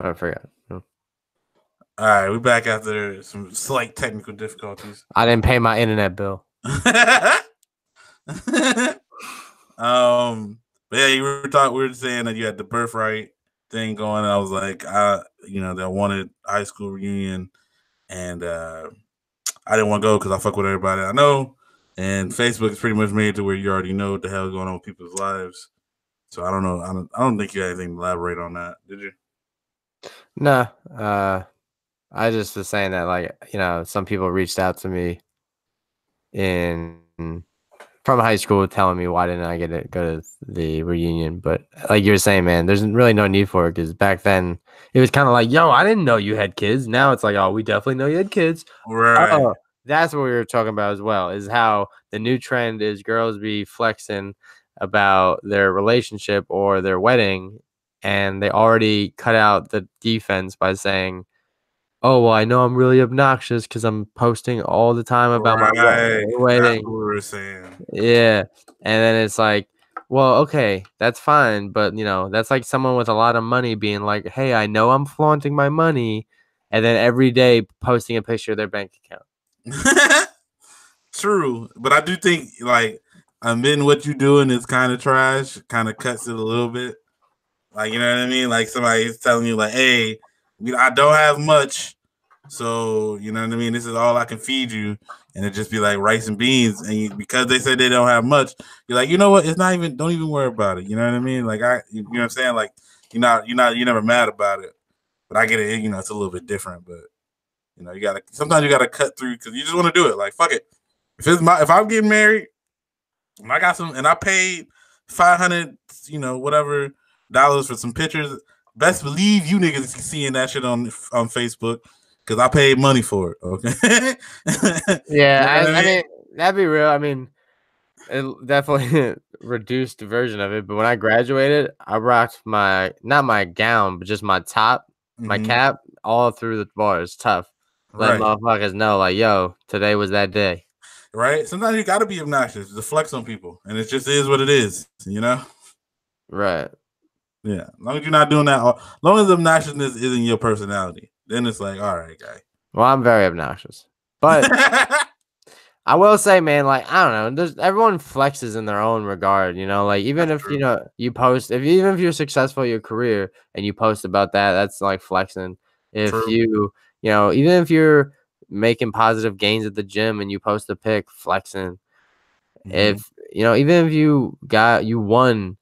I forgot. All right, we're back after some slight technical difficulties. I didn't pay my internet bill. But yeah, you were we were saying that you had the birthright thing going. And I was like, they wanted high school reunion, and I didn't want to go because I fuck with everybody I know, and Facebook is pretty much made to where you already know what the hell is going on with people's lives. So I don't know. I don't think you had anything to elaborate on that, did you? No, I just was saying that, like, some people reached out to me in from high school telling me why didn't I get to go to the reunion. But like you were saying, man, there's really no need for it because back then it was kind of like, yo, I didn't know you had kids. Now it's like, oh, we definitely know you had kids. Right. Oh, that's what we were talking about as well, is how the new trend is girls be flexing about their relationship or their wedding, and they already cut out the defense by saying, oh, well, I know I'm really obnoxious because I'm posting all the time about my Right. That's wedding. what we were saying. Yeah. And then it's like, well, okay, that's fine. But, that's like someone with a lot of money being like, hey, I know I'm flaunting my money. And then every day posting a picture of their bank account. True. But I do think, like, admitting what you're doing is kind of trash, kind of cuts it a little bit. Like, you know what I mean? Like, somebody's telling you, like, hey, I don't have much. So, you know what I mean? This is all I can feed you. And it just be like rice and beans. And because they said they don't have much, you're like, you know what? It's not even, don't even worry about it. You know what I mean? Like, you know what I'm saying? Like, you're never mad about it. But I get it, it's a little bit different. But, sometimes you got to cut through because you just want to do it. Like, fuck it. If I'm getting married and I got some, and I paid 500, whatever dollars for some pictures, best believe you niggas seeing that shit on Facebook because I paid money for it. Okay. Yeah, I mean, that'd be real. I mean, it definitely reduced version of it. But when I graduated, I rocked not my gown, but just my top, my cap, all through the bars. Tough. Let motherfuckers know, like, yo, today was that day. Right? Sometimes you got to be obnoxious to flex on people. And it just is what it is, Right. Yeah. As long as you're not doing that, as long as obnoxiousness isn't your personality, then it's like, all right, guy. Well, I'm very obnoxious. But I will say, man, like, I don't know, everyone flexes in their own regard, like, even That's if, true. you post, even if you're successful in your career and you post about that, that's like flexing. If True. even if you're making positive gains at the gym and you post a pic, flexing. If, even if you won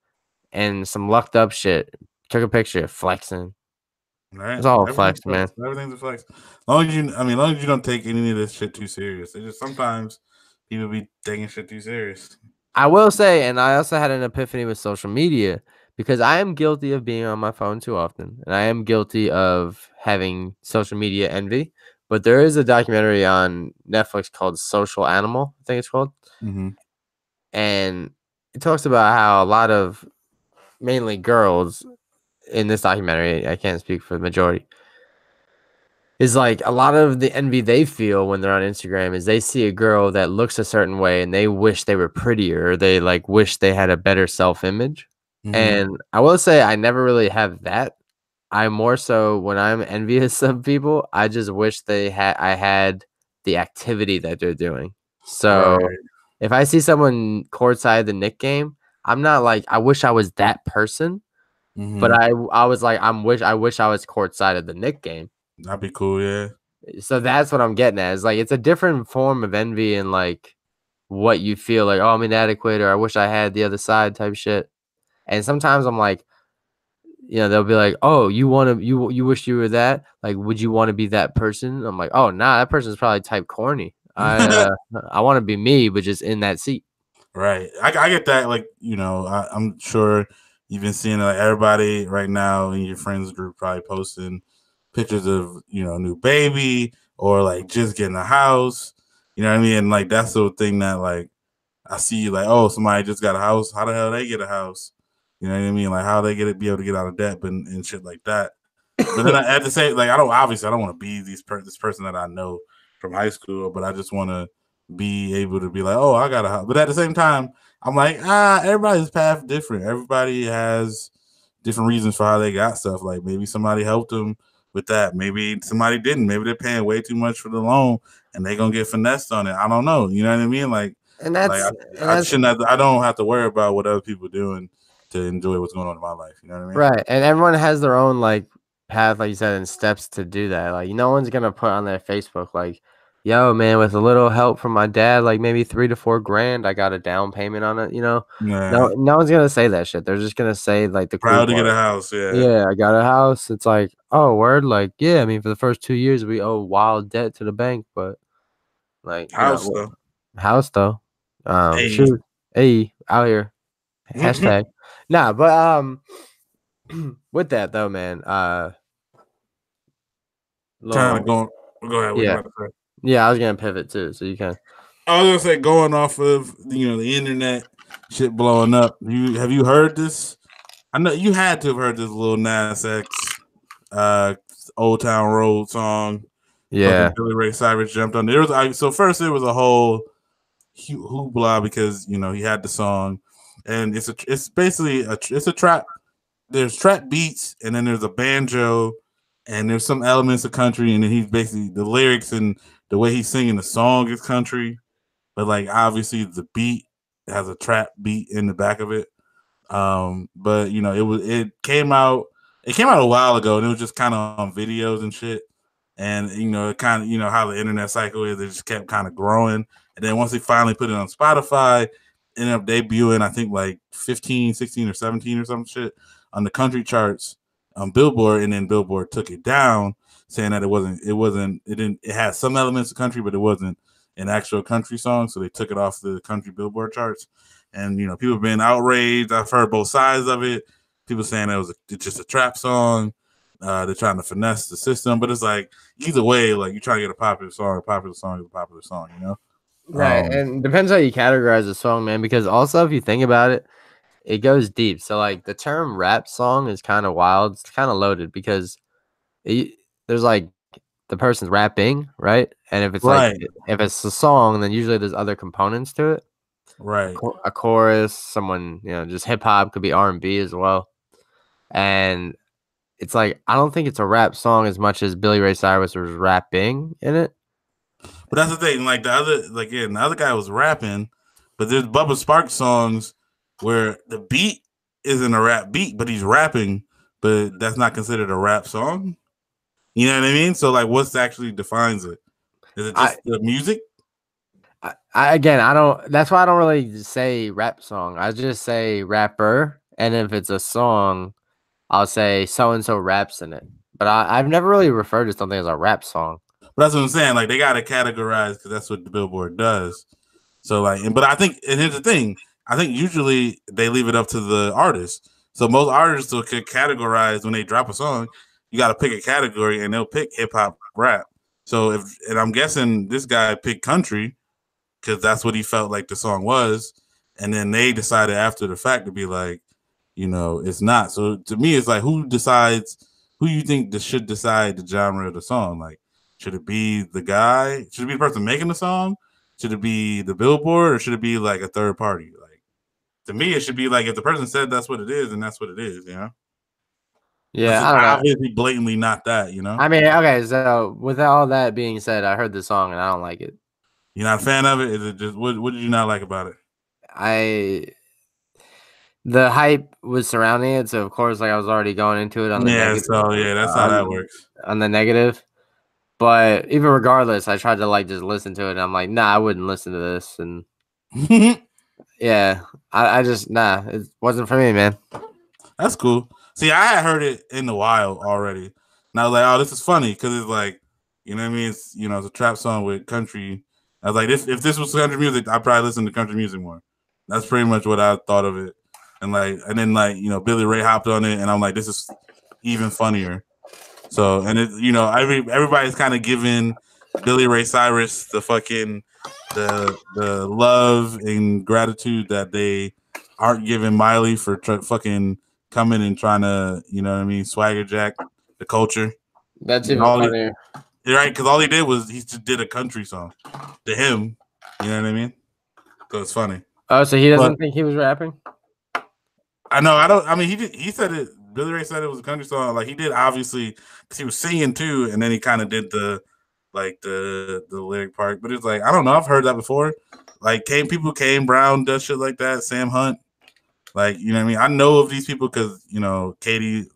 and some lucked up shit, took a picture, flexing. Right. It's all flex, man. Everything's a flex. As long as you don't take any of this shit too serious. It's just sometimes people be taking shit too serious. I will say, and I also had an epiphany with social media because I am guilty of being on my phone too often, and I am guilty of having social media envy. But there is a documentary on Netflix called Social Animal, I think it's called, and it talks about how a lot of mainly girls in this documentary, I can't speak for the majority, is like a lot of the envy they feel when they're on Instagram is they see a girl that looks a certain way and they wish they were prettier, or they like wish they had a better self-image. And I will say I never really have that. I more so, when I'm envious of people, I just wish I had the activity that they're doing. So if I see someone courtside the Knick game, I'm not like, I wish I was that person, but I was like, I wish I was courtside of the Knick game. That'd be cool, yeah. So that's what I'm getting at. Is like, it's a different form of envy and like what you feel like, oh, I'm inadequate, or I wish I had the other side type shit. And sometimes I'm like, they'll be like, oh, you wish you were that? Like, would you want to be that person? I'm like, oh, nah, that person's probably type corny. I want to be me, but just in that seat. Right. I get that. Like, I'm sure you've been seeing like everybody right now in your friends group probably posting pictures of, new baby or like just getting a house. You know what I mean? And like that's the thing that like I see like, oh, somebody just got a house. How the hell they get a house? You know what I mean? Like how they be able to get out of debt and shit like that. But then at the same, like I don't want to be this person that I know from high school, but I just want to be able to be like, oh, I got a house. But at the same time, I'm like, everybody's path different. Everybody has different reasons for how they got stuff. Like maybe somebody helped them with that. Maybe somebody didn't. Maybe they're paying way too much for the loan and they're gonna get finessed on it. I don't know. You know what I mean? Like I shouldn't have I don't have to worry about what other people are doing to enjoy what's going on in my life. You know what I mean? Right. And everyone has their own like path, like you said, and steps to do that. Like no one's gonna put on their Facebook like, yo, man, with a little help from my dad, like maybe $3 to $4 grand, I got a down payment on it, No, no one's gonna say that shit. They're just gonna say like the proud cool to part. get a house, yeah. Yeah, I got a house. It's like, oh, word, like, yeah, I mean, for the first 2 years we owe wild debt to the bank, but like house though. House though. Hey. Shoot. Hey, out here. Hashtag. Nah, but with that though, man, kind of going. Go ahead. What you about to say? Yeah, I was gonna pivot too, so you can. I was gonna say, going off of the internet shit blowing up. Have you heard this? I know you had to have heard this Lil Nas X, Old Town Road song. Yeah, Billy Ray Cyrus jumped on. There was so first there was a whole hoopla because he had the song, and it's basically it's a trap. There's trap beats, and then there's a banjo, and there's some elements of country, and then he's basically the lyrics and the way he's singing the song is country, but like obviously the beat has a trap beat in the back of it. But it came out a while ago, and it was just kind of on videos and shit. And it kind of how the internet cycle is, it just kept kind of growing. And then once they finally put it on Spotify, ended up debuting, I think like 15, 16, or 17 or some shit on the country charts on Billboard, and then Billboard took it down, saying that it had some elements of country, but it wasn't an actual country song, so they took it off the country Billboard charts. And people have been outraged. I've heard both sides of it. People saying it's just a trap song. They're trying to finesse the system, but it's like either way, like you're trying to get a popular song is a popular song, Right, and depends how you categorize a song, man. Because also, if you think about it, it goes deep. So, like the term "rap song" is kind of wild. It's kind of loaded because there's like the person's rapping, right? And if it's like if it's a song, then usually there's other components to it. Right. A chorus, someone, just hip hop, could be R&B as well. And it's like, I don't think it's a rap song as much as Billy Ray Cyrus was rapping in it. But that's the thing. Like the other guy was rapping, but there's Bubba Sparxxx songs where the beat isn't a rap beat, but he's rapping, but that's not considered a rap song. You know what I mean? So like, what's actually defines it? Is it just the music? I don't. That's why I don't really say rap song. I just say rapper, and if it's a song, I'll say so and so raps in it. But I've never really referred to something as a rap song. But that's what I'm saying. Like they gotta categorize because that's what the Billboard does. So like, but I think, and here's the thing. I think usually they leave it up to the artist. So most artists will categorize when they drop a song. You got to pick a category, and they'll pick hip hop, rap. So and I'm guessing this guy picked country because that's what he felt like the song was, and then they decided after the fact to be like, it's not. So to me, it's like who decides? Who you think should decide the genre of the song? Like, should it be the guy? Should it be the person making the song? Should it be the Billboard, or should it be like a third party? Like, to me, it should be like if the person said that's what it is, then that's what it is. Yeah, I don't know. Obviously, blatantly not that. I mean, okay. So with all that being said, I heard the song and I don't like it. You're not a fan of it? Is it just what did you not like about it? The hype was surrounding it, so of course, like I was already going into it on the negative. So yeah, that's how that works. On the negative. But even regardless, I tried to like just listen to it, and I'm like, nah, I wouldn't listen to this. And yeah, I just it wasn't for me, man. That's cool. See, I had heard it in the wild already, and I was like, oh, this is funny because it's like, you know what I mean? It's it's a trap song with country. I was like, if this was country music, I'd probably listen to country music more. That's pretty much what I thought of it. And then Billy Ray hopped on it, and I'm like, this is even funnier. So, and it, everybody's kind of giving Billy Ray Cyrus the fucking the love and gratitude that they aren't giving Miley for fucking coming and trying to, swagger jack the culture. That's even funnier. Right, because all he did was he just did a country song to him. You know what I mean? So it's funny. Oh, so he doesn't think he was rapping? I know. I don't. I mean, he said it Billy Ray said it was a country song. Like he did, obviously, because he was singing too, and then he kind of did the lyric part. But it's like I don't know. I've heard that before. Like Kane Brown does shit like that. Sam Hunt, like you know what I mean. I know of these people because Katie,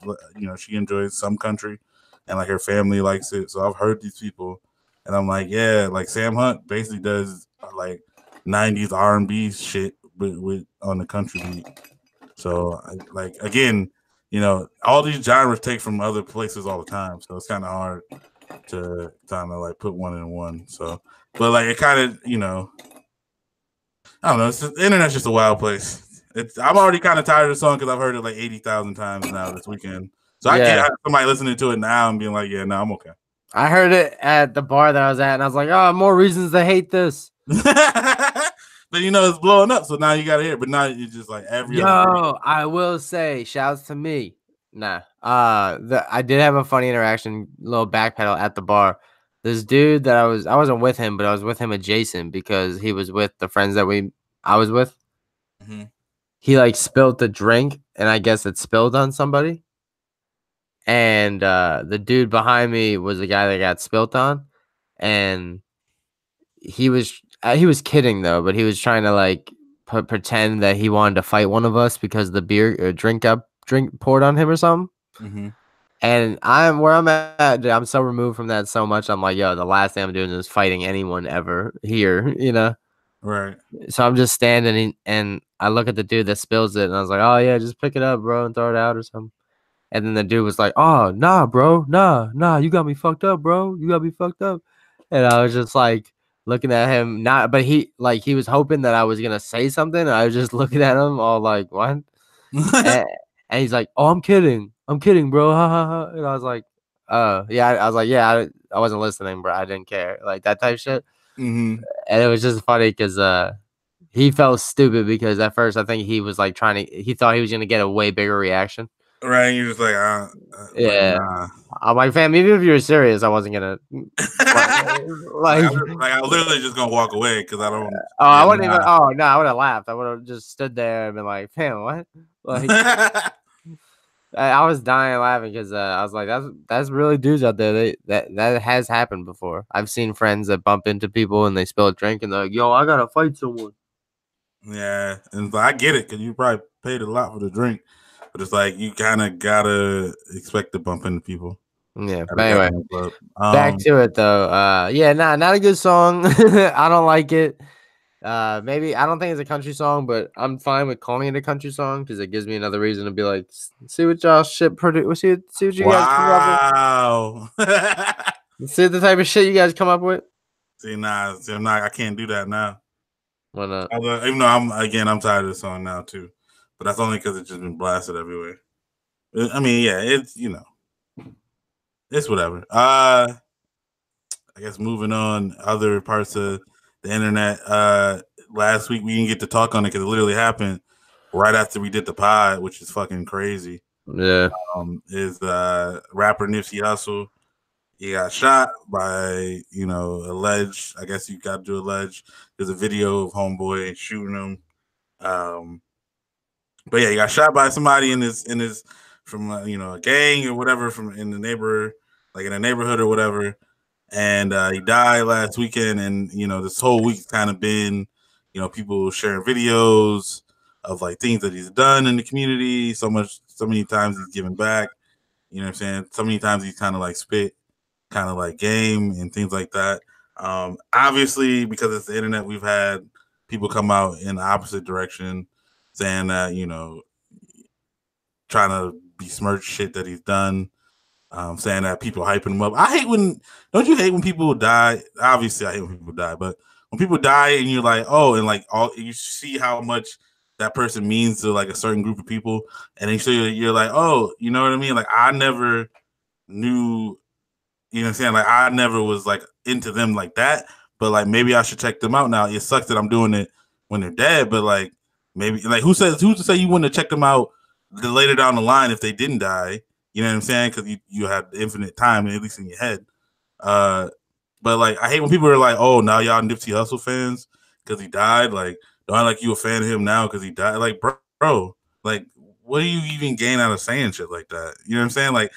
she enjoys some country, and like her family likes it. So I've heard these people, and I'm like, yeah, like Sam Hunt basically does like '90s R&B shit with on the country beat. So like again, all these genres take from other places all the time. So it's kind of hard to kind of like put one in one. So, but like it kind of, I don't know. The internet's just a wild place. I'm already kind of tired of the song because I've heard it like 80,000 times now this weekend. So I get somebody listening to it now and being like, yeah, no, I'm okay. I heard it at the bar that I was at, and I was like, oh, more reasons to hate this. But it's blowing up, so now you gotta hear it. But now it's just like every other. I will say, shouts to me. Nah. I did have a funny interaction, little backpedal at the bar. This dude that I wasn't with him, but I was with him adjacent because he was with the friends that I was with. Mm-hmm. He like spilled the drink, and I guess it spilled on somebody. And the dude behind me was the guy that got spilt on, and he was kidding though, but he was trying to like pretend that he wanted to fight one of us because the drink poured on him or something. Mm-hmm. And where I'm at, I'm so removed from that so much. I'm like, yo, the last thing I'm doing is fighting anyone ever here, Right. So I'm just standing and I look at the dude that spills it, and I was like, oh yeah, just pick it up, bro, and throw it out or something. And then the dude was like, oh nah, bro, nah, you got me fucked up, bro, you got me fucked up. And I was just like looking at him, but he was hoping that I was gonna say something. And I was just looking at him all like, what? And he's like, oh, I'm kidding, bro, ha ha ha. And I was like, yeah, I was like, yeah, I wasn't listening, bro, I didn't care, like that type of shit. Mm-hmm. And it was just funny because he felt stupid because at first I think he was like he thought he was gonna get a way bigger reaction. Right, you're just like, yeah. Like, nah. I'm like, fam, even if you were serious, I wasn't gonna like I literally just gonna walk away because I don't. I wouldn't even. Oh no, I would have laughed. I would have just stood there and been like, fam, what? Like, I was dying laughing because I was like, that's really dudes out there. That has happened before. I've seen friends that bump into people and they spill a drink and they're like, yo, I gotta fight someone. Yeah, and I get it because you probably paid a lot for the drink. But it's like you kind of gotta expect to bump into people. Yeah. But anyway, back to it though. Yeah, not a good song. I don't like it. Maybe I don't think it's a country song, but I'm fine with calling it a country song because it gives me another reason to be like, see what y'all shit produce. See what you guys come up with. See the type of shit you guys come up with. I'm not. I can't do that now. Why not? Even though I'm tired of the song now too. But that's only because it's just been blasted everywhere. I mean, yeah, it's it's whatever. I guess moving on, other parts of the internet. Last week we didn't get to talk on it because it literally happened right after we did the pod, which is fucking crazy. Yeah. Is rapper Nipsey Hussle. He got shot by, alleged. I guess you got to allege. There's a video of homeboy shooting him. But yeah, he got shot by somebody in his from a gang or whatever from in the neighborhood or whatever, and he died last weekend. And this whole week's kind of been people sharing videos of like things that he's done in the community. So many times he's given back. You know what I'm saying? So many times he's kind of like spit, kind of like game and things like that. Obviously, because it's the internet, we've had people come out in the opposite direction, saying that, trying to besmirch shit that he's done, saying that people hyping him up. Don't you hate when people die? Obviously, I hate when people die, but when people die and you're like, oh, and like you see how much that person means to like a certain group of people, and then so you're like, oh, you know what I mean? Like I never knew, you know what I'm saying? Like I never was like into them like that, but like maybe I should check them out now. It sucks that I'm doing it when they're dead, but like maybe like who's to say you wouldn't have checked them out later down the line if they didn't die? You know what I'm saying? Because you had infinite time, at least in your head. But like I hate when people are like, "Oh, now y'all Nipsey Hussle fans because he died." Like, don't I like you a fan of him now because he died? Like, bro, like what do you even gain out of saying shit like that? You know what I'm saying? Like,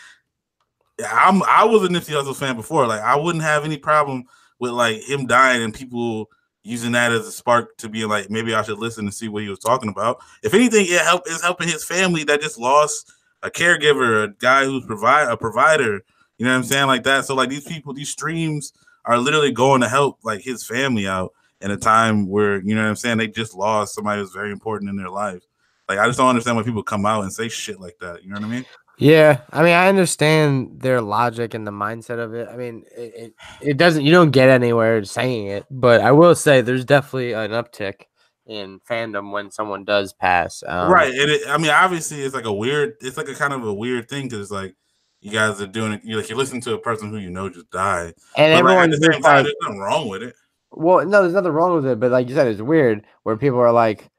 I was a Nipsey Hussle fan before. Like, I wouldn't have any problem with like him dying and people using that as a spark to be like, maybe I should listen and see what he was talking about. If anything, it's helping his family that just lost a caregiver, a guy who's a provider. You know what I'm saying? Like that. So like these people, these streams are literally going to help like his family out in a time where, you know what I'm saying, they just lost somebody who's very important in their life. Like I just don't understand why people come out and say shit like that. You know what I mean? Yeah, I mean, I understand their logic and the mindset of it. I mean, it doesn't, you don't get anywhere saying it, but I will say there's definitely an uptick in fandom when someone does pass. Right. And I mean, obviously, it's like it's like a kind of a weird thing because like you guys are doing it. You're listening to a person who you know just died, And but like at the everyone's same just time, like, there's nothing wrong with it. well, no, there's nothing wrong with it, but like you said, it's weird where people are like,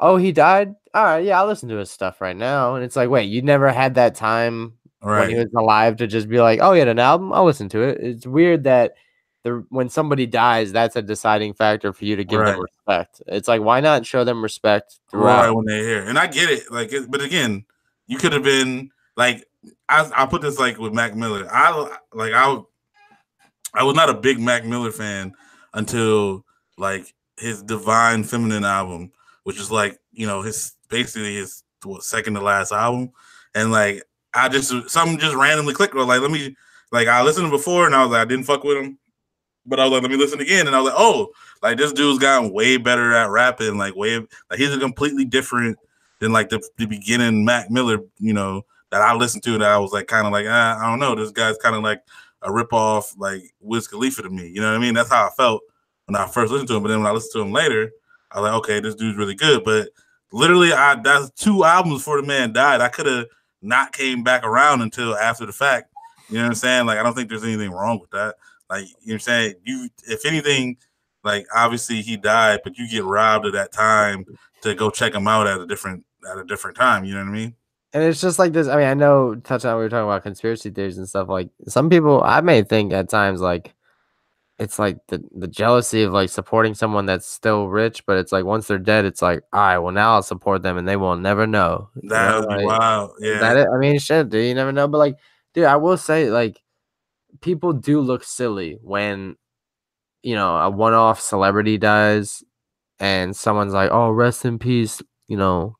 oh, he died? All right, yeah, I'll listen to his stuff right now. And it's like, wait, you never had that time when he Right. was alive to just be like, oh, he had an album? I'll listen to it. It's weird that when somebody dies, that's a deciding factor for you to give them Right. respect. It's like, why not show them respect Right throughout? when they're here, and I get it. Like, but again, you could have been like, I put this like with Mac Miller. I was not a big Mac Miller fan until like his Divine Feminine album, which is like, you know, his basically his second to last album, and like I just something just randomly clicked. Like, let me like I listened to him before, and I was like I didn't fuck with him, but I was like, let me listen again, and I was like, oh, like this dude's gotten way better at rapping. Like he's a completely different than like the beginning Mac Miller, you know, that I listened to. That I was like kind of like, I don't know, this guy's kind of like a ripoff like Wiz Khalifa to me. You know what I mean? That's how I felt when I first listened to him. But then when I listened to him later, I was like, okay, this dude's really good. But literally, that's 2 albums before the man died. I could have not came back around until after the fact. You know what I'm saying? Like, I don't think there's anything wrong with that. Like, you know what I'm saying? If anything, like obviously he died, but you get robbed of that time to go check him out at a different time. You know what I mean? And it's just like this. I mean, I know, touching on, we were talking about conspiracy theories and stuff. Like, some people, I may think at times, like, it's like the jealousy of like supporting someone that's still rich, but it's like once they're dead, it's like, all right, well, now I'll support them and they will never know. You That know, would be like, wild. is Yeah. that it? I mean, shit, dude, you never know. But like, dude, I will say, like, people do look silly when, you know, a one-off celebrity dies and someone's like, oh, rest in peace, you know,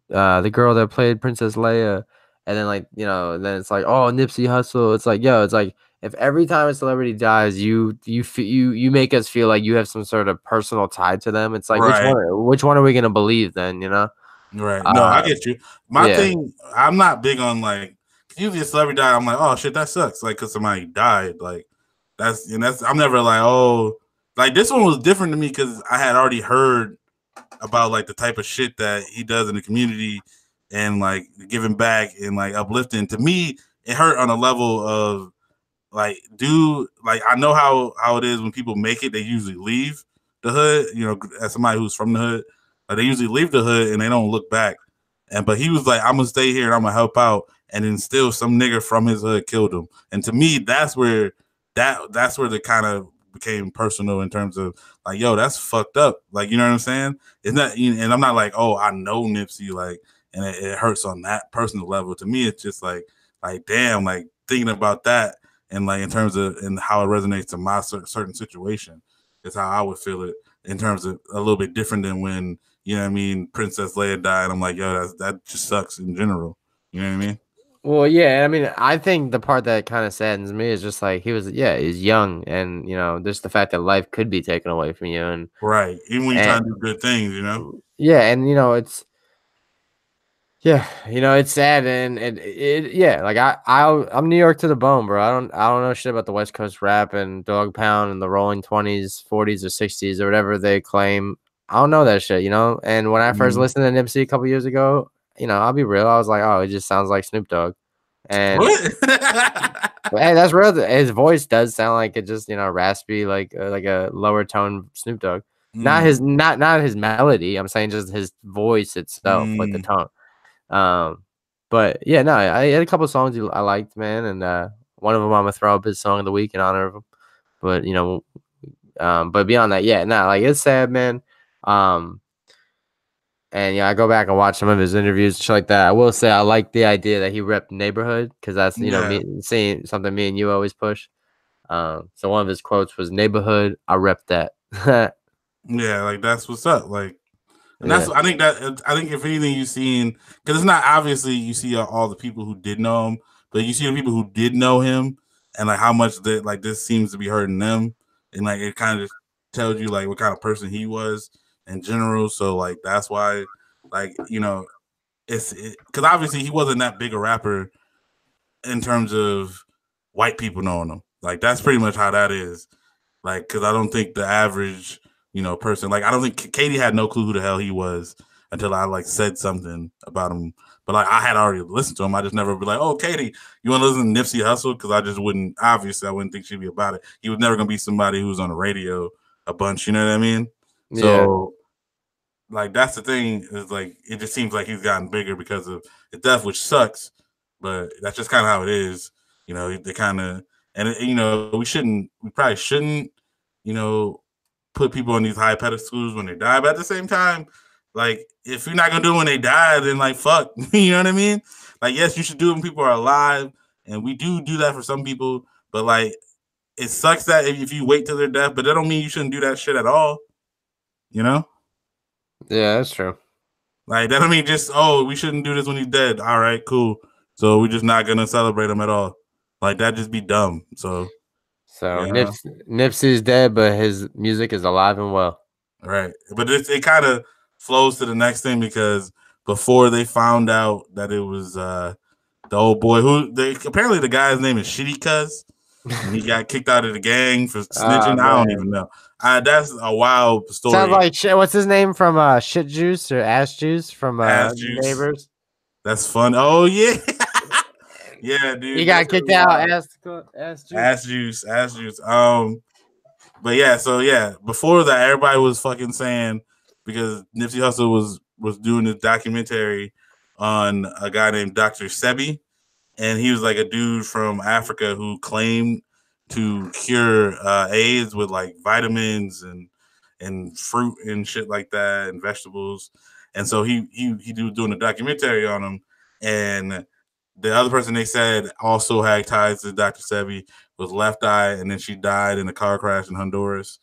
the girl that played Princess Leia, and then like, you know, then it's like, oh, Nipsey Hussle. It's like, yo, it's like, if every time a celebrity dies, you make us feel like you have some sort of personal tie to them. It's like, Right. which one are we gonna believe then? You know? Right. No, I get you. My Yeah. thing, I'm not big on like usually a celebrity died. I'm like, oh shit, that sucks. Like, cause somebody died. Like, that's I'm never like, oh, like this one was different to me because I had already heard about like the type of shit that he does in the community and like giving back and like uplifting. To me, it hurt on a level of like, dude, like I know how it is when people make it, they usually leave the hood, you know, as somebody who's from the hood, like they usually leave the hood and they don't look back. And but he was like, I'm gonna stay here and I'm gonna help out. And then still some nigga from his hood killed him. And to me, that's where the kind of became personal in terms of like, yo, that's fucked up. Like, you know what I'm saying? It's not, and I'm not like, oh, I know Nipsey, like, and it hurts on that personal level. To me, it's just like damn, like thinking about that and like in terms of and how it resonates to my certain situation is how I would feel it in terms of a little bit different than when, you know what I mean, Princess Leia died. I'm like, yo, that just sucks in general. You know what I mean? Well, yeah, I mean, I think the part that kind of saddens me is just like he's young, and you know, just the fact that life could be taken away from you, Right. Even when you're and trying to do good things, you know? yeah, and you know, it's sad, and yeah, like I'm New York to the bone, bro. I don't know shit about the West Coast rap and Dog Pound and the Rolling 20s, 40s, or 60s or whatever they claim. I don't know that shit, you know. And when I first Mm. listened to Nipsey a couple years ago, you know, I'll be real, I was like, oh, it just sounds like Snoop Dogg, and What? hey, that's real. His voice does sound like it, just, you know, raspy, like a lower tone Snoop Dogg. Not Mm. his not his melody. I'm saying just his voice itself, like the Mm. tone. But yeah, no, I had a couple songs I liked, man, and one of them I'm gonna throw up his song of the week in honor of him. But you know, but beyond that, yeah, no, like it's sad, man. Um, And yeah, I go back and watch some of his interviews, shit like that. I will say I like the idea that he repped neighborhood because that's Yeah, me saying something me and you always push. So one of his quotes was neighborhood. I rep that. yeah, like that's what's up. Like, and Yeah, that's I think if anything you've seen, because it's not obviously you see all the people who did know him, but you see the people who did know him, and like how much that like this seems to be hurting them, and like it kind of tells you like what kind of person he was in general. So like that's why, like it's because obviously he wasn't that big a rapper in terms of white people knowing him. Like that's pretty much how that is. Like, because I don't think the average, person, like I don't think Katie had no clue who the hell he was until I like said something about him. But like I had already listened to him. I just never be like, oh, Katie, you want to listen to Nipsey Hussle? Because I just wouldn't. Obviously, I wouldn't think she'd be about it. He was never gonna be somebody who was on the radio a bunch. You know what I mean? yeah, So like that's the thing is like it just seems like he's gotten bigger because of his death, which sucks. But that's just kind of how it is. They kind of and we probably shouldn't, you know, put people on these high pedestals when they die. But at the same time, like if you're not gonna do it when they die, then like fuck, you know what I mean? Like yes, you should do it when people are alive, and we do that for some people. But like it sucks that if you wait till their death, but that don't mean you shouldn't do that shit at all. You know? yeah. That's true. Like that don't mean just we shouldn't do this when he's dead. All right, cool. So we're just not gonna celebrate him at all. Like that just be dumb. So So yeah, Nipsey's dead, but his music is alive and well. right. But it kind of flows to the next thing because before they found out that it was the old boy who they apparently the guy's name is Shitty Cuz and he got kicked out of the gang for Oh snitching. I don't man, even know. That's a wild sounds story. like shit. What's his name from Shit Juice or Ass Juice from Ass juice. Neighbors? That's fun. Oh yeah. Yeah, He dude. That got shit kicked was out. wild. Ass Juice. Ass juice, ass juice. But yeah, so yeah, before that, everybody was fucking saying because Nipsey Hussle was doing this documentary on a guy named Dr. Sebi, and he was like a dude from Africa who claimed to cure AIDS with like vitamins and fruit and shit like that and vegetables, and so he was doing a documentary on him, and the other person they said also had ties to Dr. Sebi was Left Eye, and then she died in a car crash in Honduras.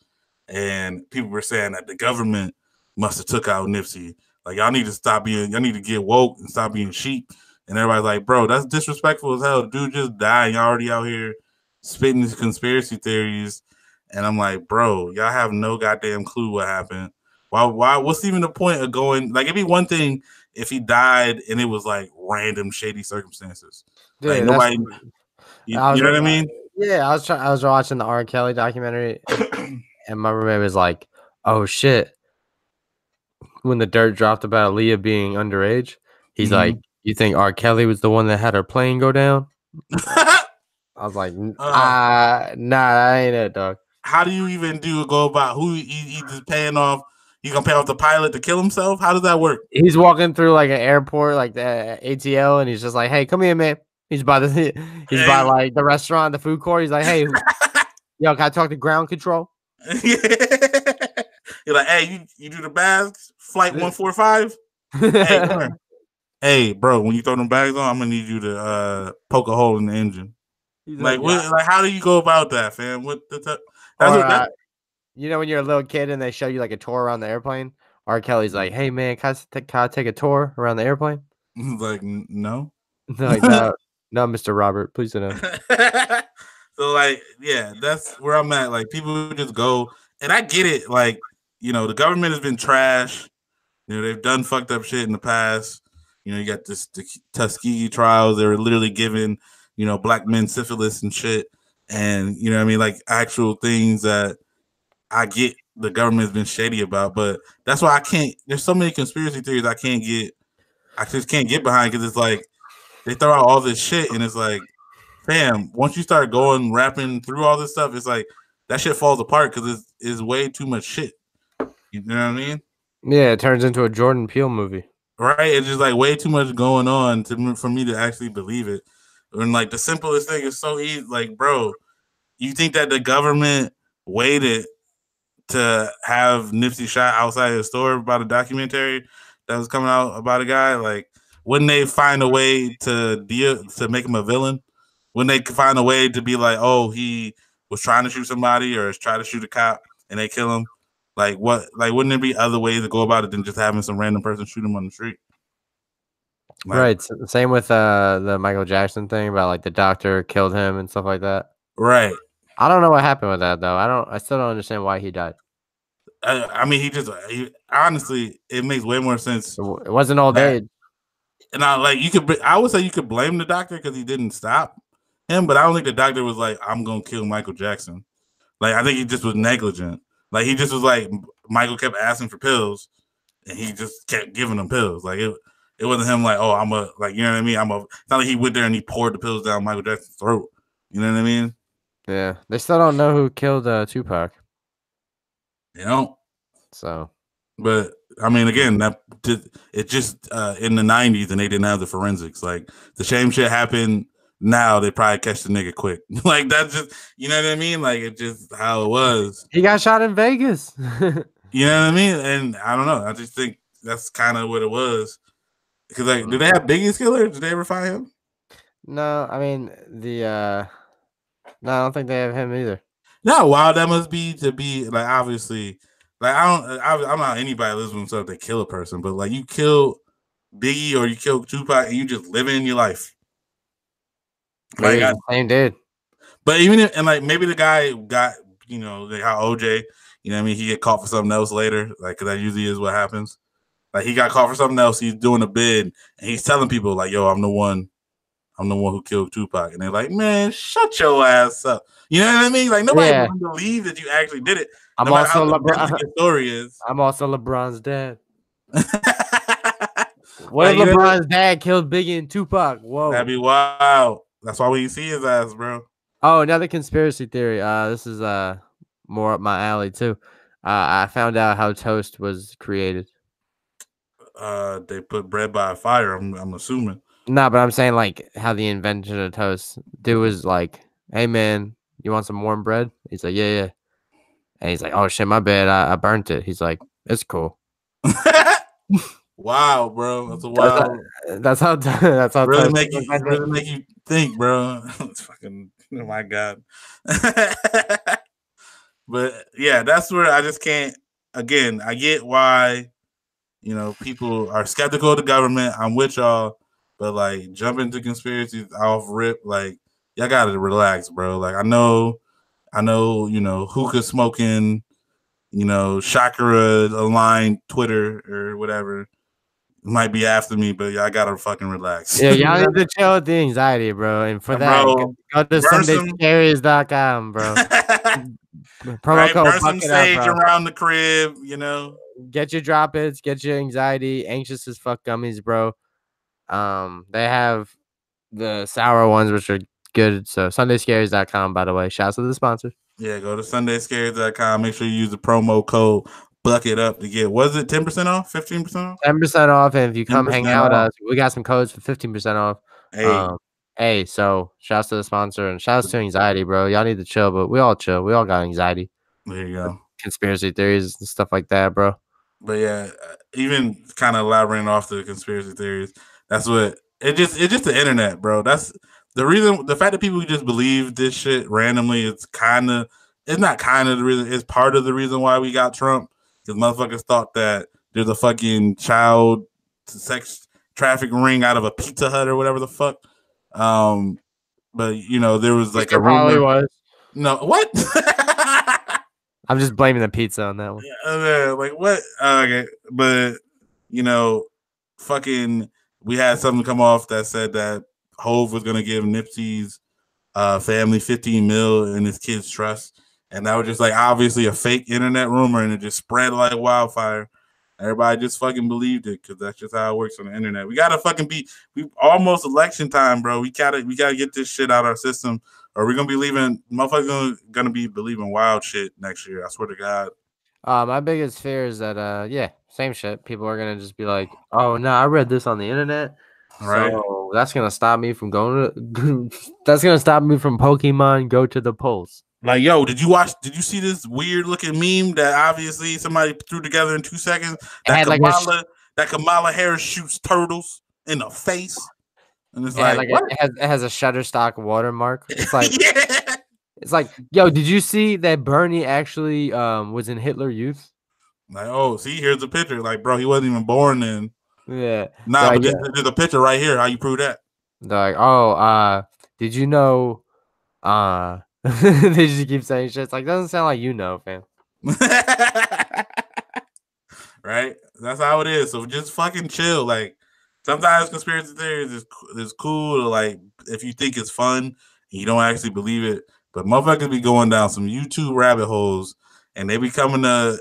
And people were saying that the government must have took out Nipsey. Like y'all need to y'all need to get woke and stop being sheep. And everybody's like, bro, that's disrespectful as hell. Dude just died. Y'all already out here spitting these conspiracy theories. And I'm like, bro, y'all have no goddamn clue what happened. Why what's even the point of going like it'd be one thing if he died and it was like random shady circumstances. Like Dude, that's nobody I you was know what I mean? yeah, I was watching the R. Kelly documentary, and my roommate was like, "Oh shit!" When the dirt dropped about Aaliyah being underage, he's like, Mhm. "You think R. Kelly was the one that had her plane go down?" I was like, uh, nah, that ain't it, dog." how do you even go about who he just paying off? You gonna pay off the pilot to kill himself? How does that work? He's walking through like an airport, like the ATL, and he's just like, "Hey, come here, man." He's by the he's by Hey, like the restaurant, the food court. He's like, "Hey, yo, can I talk to ground control?" You're like, hey, you do the bags, flight 145. Hey, come here. Hey, bro, when you throw them bags on, I'm gonna need you to poke a hole in the engine. He's Like, like, "Yeah." what? Like, how do you go about that, fam? What that's Or what that you know when you're a little kid and they show you like a tour around the airplane? R. Kelly's like, "Hey man, can I take a tour around the airplane?" like no. They're like, "No, no, Mr. Robert, please sit down." So like, yeah, that's where I'm at. Like, people just go, and I get it. Like, the government has been trash. They've done fucked up shit in the past. You got the Tuskegee trials. They were literally giving, black men syphilis and shit. And what I mean, like actual things that I get the government's been shady about. But that's why I can't. There's so many conspiracy theories I can't get. I just can't get behind because it's like they throw out all this shit and it's like, fam, once you start going rapping through all this stuff, it's like that shit falls apart because it's way too much shit. You know what I mean? Yeah, it turns into a Jordan Peele movie. Right? It's just like way too much going on for me to actually believe it. And like the simplest thing is so easy. Like, bro, you think that the government waited to have Nipsey shot outside the store about a documentary that was coming out about a guy? Like, wouldn't they find a way to make him a villain? Wouldn't they find a way to be like, oh, he was trying to shoot somebody or is trying to shoot a cop and they kill him? Like, what? Like, wouldn't there be other ways to go about it than just having some random person shoot him on the street? Like, right. Same with the Michael Jackson thing about like the doctor killed him and stuff like that. right. I don't know what happened with that though. I still don't understand why he died. I mean, honestly, it makes way more sense. It wasn't old age. And I would say you could blame the doctor because he didn't stop him, but I don't think the doctor was like, I'm gonna kill Michael Jackson. Like, I think he just was negligent. Like, he just was like, Michael kept asking for pills, and he just kept giving him pills. Like, it wasn't him like, oh, I'm a, like, you know what I mean? It's not like he went there and he poured the pills down Michael Jackson's throat. You know what I mean? Yeah, they still don't know who killed Tupac. You know? So, but I mean, again, it just in the 90s and they didn't have the forensics. Like, the same shit happened now, they probably catch the nigga quick. Like, that's just, you know what I mean? Like, it's just how it was. He got shot in Vegas. You know what I mean? And I don't know. I just think that's kind of what it was. Because, like, did they have Biggie's killer? Did they ever find him? No, I mean no, I don't think they have him either. No, how wild that must be to be like, obviously, like, I'm not anybody lives with himself to kill a person, but like, you kill Biggie or you kill Tupac and you just live in your life. Like, the same dude. But even if, and like, maybe the guy got, you know, like how OJ, you know what I mean, he get caught for something else later, like, because that usually is what happens. Like, he got caught for something else. He's doing a bid and he's telling people like, yo, I'm the one who killed Tupac. And they're like, man, shut your ass up. You know what I mean? Like, nobody would believe that you actually did it. I'm no also LeBron. Story is. I'm also LeBron's dad. What if LeBron's dad killed Biggie and Tupac? Whoa. That'd be wild. That's why we see his ass, bro. Oh, another conspiracy theory. This is more up my alley too. I found out how toast was created. They put bread by a fire, I'm assuming. Nah, but I'm saying like how the invention of toast. Dude was like, hey man, you want some warm bread? He's like, yeah. And he's like, oh shit, my bad, I burnt it. He's like, it's cool. Wow, bro, that's a wild. That's how really make you think, bro. It's fucking, oh my god. But yeah, that's where I just can't. Again, I get why, you know, people are skeptical of the government. I'm with y'all, but like, jumping to conspiracies off rip, like, y'all gotta relax, bro. Like, I know, you know, hookah smoking, you know, chakra aligned Twitter or whatever might be after me, but y'all gotta fucking relax. Yeah, y'all need to chill with the anxiety, bro. And for that, bro, go to SundayScaries.com, bro. Promo code burn some sage around the crib, you know. Get your drop-ins, get your anxiety, anxious as fuck gummies, bro. They have the sour ones, which are good. So SundayScaries.com, by the way. Shouts to the sponsor. Yeah, go to SundayScaries.com. Make sure you use the promo code Bucket Up to get, was it 10% off, 15% off? 10% off, and if you come hang out with us, we got some codes for 15% off. Hey, so shouts to the sponsor and shouts to anxiety, bro. Y'all need to chill, but we all chill. We all got anxiety. There you go. Conspiracy theories and stuff like that, bro. But yeah, even kind of elaborating off the conspiracy theories, that's what it's just the internet, bro. That's the reason. The fact that people just believe this shit randomly, it's not kind of the reason. It's part of the reason why we got Trump, because motherfuckers thought that there's a fucking child sex traffic ring out of a Pizza Hut or whatever the fuck. But you know, there was like a rumor. Was. No, what? I'm just blaming the pizza on that one. Yeah, like what? Okay, but you know, fucking, we had something come off that said that Hove was gonna give Nipsey's family 15 mil in his kid's trust, and that was just like obviously a fake internet rumor, and it just spread like wildfire. Everybody just fucking believed it because that's just how it works on the internet. We gotta fucking we almost election time, bro. We gotta get this shit out of our system, or we're gonna be leaving. Motherfuckers gonna be believing wild shit next year. I swear to God. My biggest fear is that same shit. People are gonna just be like, "Oh no, I read this on the internet." Right. So that's gonna stop me from going to. That's gonna stop me from Pokemon Go to the polls. Like, yo, did you see this weird looking meme that obviously somebody threw together in 2 seconds? That that Kamala Harris shoots turtles in the face, and it's Yeah, like like what? it has a Shutterstock watermark. It's like Yeah. it's like, yo, did you see that Bernie actually was in Hitler Youth? Like, oh, see, here's a picture. Like, bro, he wasn't even born then. Yeah. Nah, Like, but yeah. there's a picture right here. How you prove that? They're like, oh, did you know they just keep saying shit. It's like, doesn't sound like you know, fam. Right? That's how it is. So just fucking chill. Like sometimes conspiracy theories is cool to like if you think it's fun and you don't actually believe it. But motherfuckers be going down some YouTube rabbit holes and they be coming to,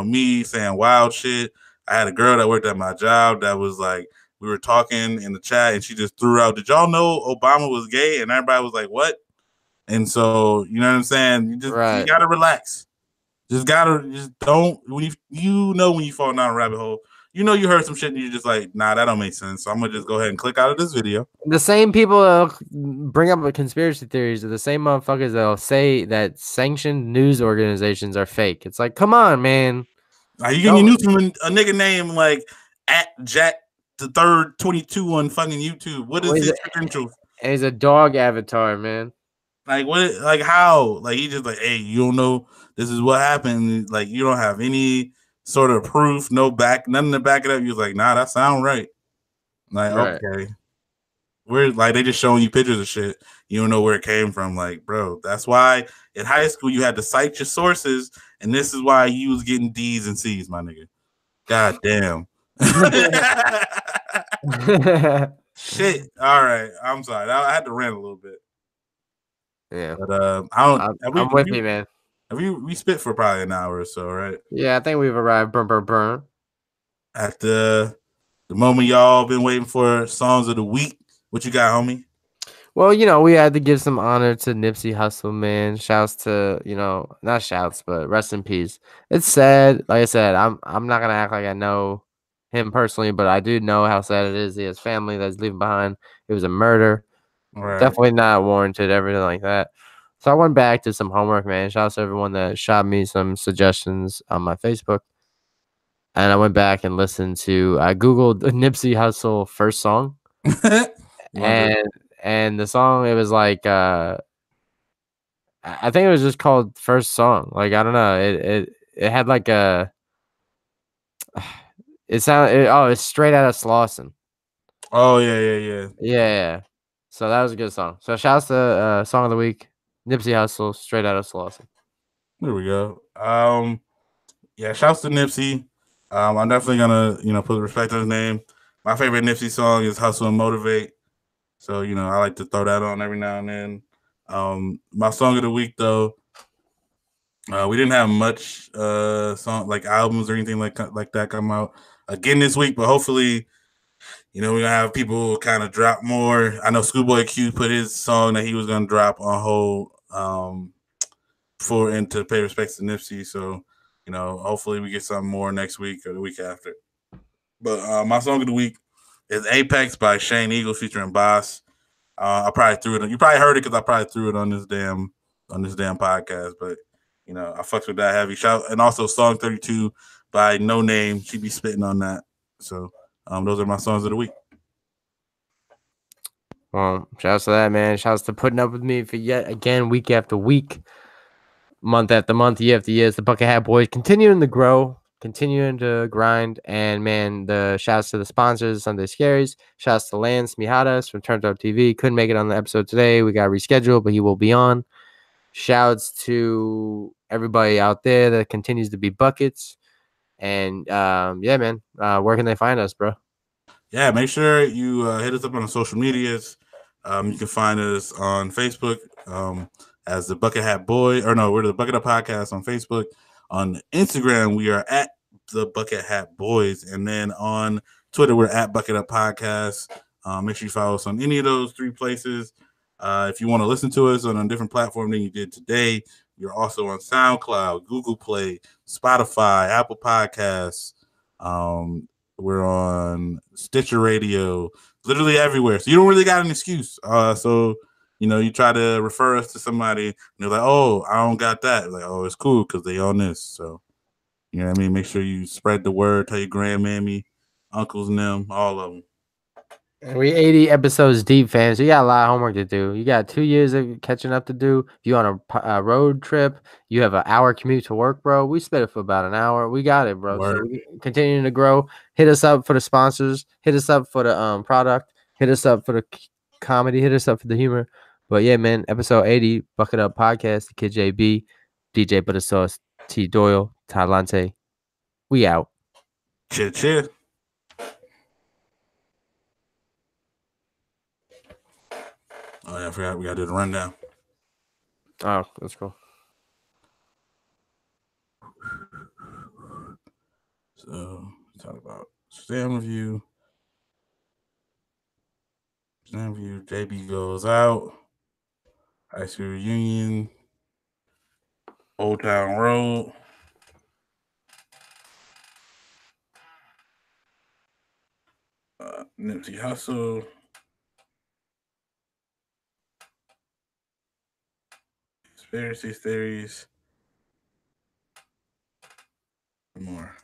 me saying wild shit. I had a girl that worked at my job that was like, we were talking in the chat and she just threw out, did y'all know Obama was gay? And everybody was like, what? And so, you know what I'm saying? You Right. gotta relax. Just don't when when you fall down a rabbit hole, you heard some shit and you're just like, nah, that don't make sense. So I'm gonna just go ahead and click out of this video. The same people that bring up conspiracy theories are the same motherfuckers that'll say that sanctioned news organizations are fake. It's like, come on, man. Are you getting your news from a nigga named like at Jack the Third 22 on fucking YouTube? What is his credentials? He's a dog avatar, man. Like what? Like how? Like he just like, hey, you don't know this is what happened. Like you don't have any sort of proof, nothing to back it up. You're like, nah, that sound right. Like Right. okay, we're like they just showing you pictures of shit. You don't know where it came from. Like, bro, that's why in high school you had to cite your sources, and this is why you was getting D's and C's, my nigga. God damn. Shit. All right. I'm sorry. I had to rant a little bit. Yeah. But I'm with you, man. We spit for probably an hour or so, right? Yeah, I think we've arrived. Burn. At the moment y'all been waiting for, songs of the week. What you got, homie? Well, we had to give some honor to Nipsey Hussle, man. Shouts to, not shouts, but rest in peace. It's sad. Like I said, I'm not gonna act like I know him personally, but I do know how sad it is. He has family that's leaving behind. It was a murder. Right. Definitely not warranted, everything like that. So I went back to some homework, man. Shouts to everyone that shot me some suggestions on my Facebook. And I went back and listened to, I Googled Nipsey Hussle first song. And the song, it was like, I think it was just called First Song. Like, I don't know. It had like it's straight out of Slauson. Oh, yeah. Yeah. So that was a good song. So shouts to Song of the Week, Nipsey Hussle, straight out of Slauson. There we go. Yeah, shouts to Nipsey. I'm definitely gonna, put respect on his name. My favorite Nipsey song is Hustle and Motivate. So, I like to throw that on every now and then. My song of the week though, we didn't have much song like albums or anything like that come out again this week, but hopefully, we're gonna have people kind of drop more. I know Schoolboy Q put his song that he was gonna drop on hold and to pay respects to Nipsey. So, hopefully we get something more next week or the week after. But my song of the week is Apex by Shane Eagles featuring Boss. I probably threw it. You probably heard it because I probably threw it on this damn podcast. But I fucked with that heavy. Shout and also Song 32 by No Name. She be spitting on that. So those are my songs of the week. Well, shouts to that, man. Shouts to putting up with me for yet again, week after week, month after month, year after year. It's the Bucket Hat Boys continuing to grow, continuing to grind. And man, the shouts to the sponsors, Sunday Scaries. Shouts to Lance Mijadas from Turned Up TV. Couldn't make it on the episode today. We got rescheduled, but he will be on. Shouts to everybody out there that continues to be buckets. And yeah, man, where can they find us, bro? Yeah, make sure you hit us up on the social medias. You can find us on Facebook as the Bucket Hat Boy, or no, we're the Bucket Up Podcast on Facebook. On Instagram, we are at the Bucket Hat Boys, and then on Twitter, we're at Bucket Up Podcast. Make sure you follow us on any of those three places. If you want to listen to us on a different platform than you did today, you're also on SoundCloud, Google Play, Spotify, Apple Podcasts. We're on Stitcher Radio, literally everywhere. So you don't really got an excuse. So you try to refer us to somebody, and they're like, "Oh, I don't got that." Like, "Oh, it's cool because they on this." So you know what I mean. Make sure you spread the word. Tell your grandmammy. uncles and them, all of them. And we 80 episodes deep, fans. You got a lot of homework to do. You got 2 years of catching up to do. You on a road trip. You have an hour commute to work, bro. We spent it for about an hour. We got it, bro. So Word. we continuing to grow. Hit us up for the sponsors. Hit us up for the product. Hit us up for the comedy. Hit us up for the humor. But yeah, man, episode 80, Bucket Up Podcast, the Kid JB, DJ Butter Sauce, T Doyle, Talante. We out. Cheer. Oh yeah, I forgot we gotta do the rundown. Oh, let's go. So talk about Shazam review. JB goes out. High School Reunion. Old Town Road. Nipsey Hussle. Conspiracy theories. More.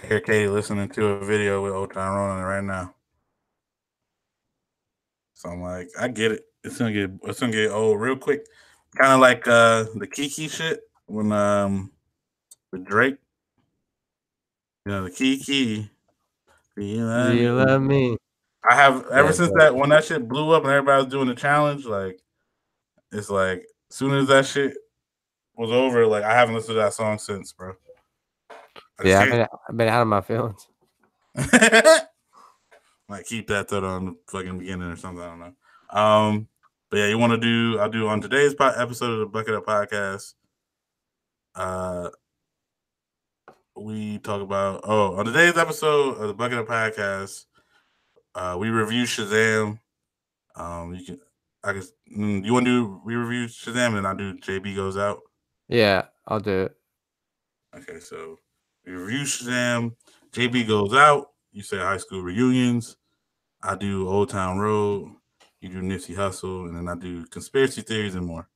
Here, Katie, listening to a video with Old Town Road on it right now. So I'm like, I get it. It's gonna get old real quick. Kind of like the Kiki shit when with Drake. You know, the Kiki. You love me? I have ever since that when that shit blew up and everybody was doing the challenge, like it's like as soon as that shit was over, like I haven't listened to that song since, bro. Yeah, I've been out of my feelings. Might keep that thought on the fucking beginning or something. I don't know. But yeah, I'll do on today's episode of the Bucket Up Podcast. We talk about on today's episode of the Bucket Up Podcast, we review Shazam. You want to we review Shazam and I do JB Goes Out? Yeah, I'll do it. Okay, so we review Shazam. JB Goes Out. You say High School Reunions. I do Old Town Road. You do Nipsey Hussle, and then I do conspiracy theories and more.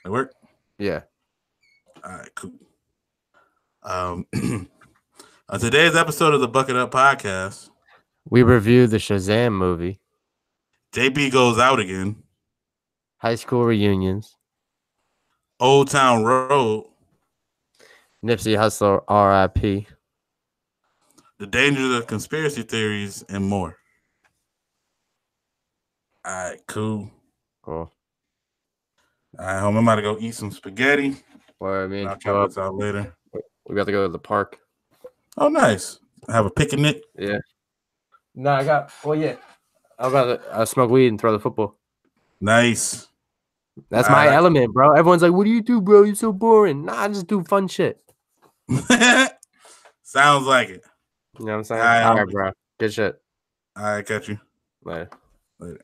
That work? Yeah. All right, cool. On today's episode of the Bucket Up Podcast, we review the Shazam movie. JB Goes Out again. High School Reunions. Old Town Road. Nipsey Hussle, R.I.P. The dangers of conspiracy theories and more. All right, cool. Cool. All right, home. I'm about to go eat some spaghetti. Or me and I'll check this out later. We got to go to the park. Oh, nice. Have a picnic. Yeah. No, I got. Well, yeah. I'm about to smoke weed and throw the football. Nice. That's my element, bro. Everyone's like, "What do you do, bro? You're so boring." Nah, I just do fun shit. Sounds like it. You know what I'm saying? All right, bro. Good shit. All right, catch you later. Later.